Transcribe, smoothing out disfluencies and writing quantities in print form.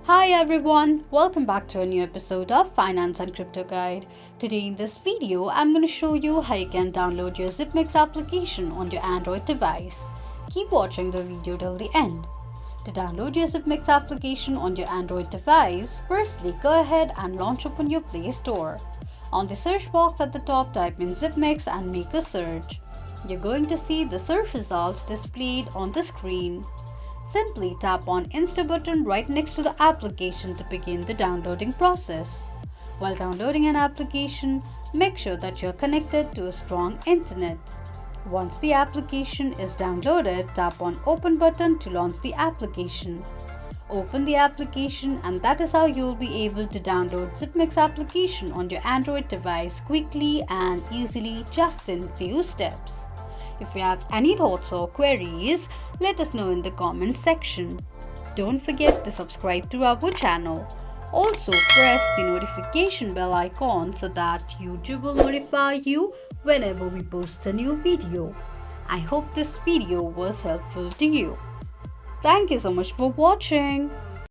Hi everyone, welcome back to a new episode of Finance and Crypto Guide. Today in this video, I'm going to show you how you can download your Zipmex application on your Android device. Keep watching the video till the end. To download your Zipmex application on your Android device, firstly go ahead and launch open your Play Store. On the search box at the top, type in Zipmex and make a search. You're going to see the search results displayed on the screen. Simply tap on Insta button right next to the application to begin the downloading process. While downloading an application, make sure that you're connected to a strong internet. Once the application is downloaded, tap on Open button to launch the application. Open the application and that is how you will be able to download Zipmex application on your Android device quickly and easily just in few steps. If you have any thoughts or queries, let us know in the comments section. Don't forget to subscribe to our channel. Also press the notification bell icon so that YouTube will notify you whenever we post a new video. I hope this video was helpful to you. Thank you so much for watching.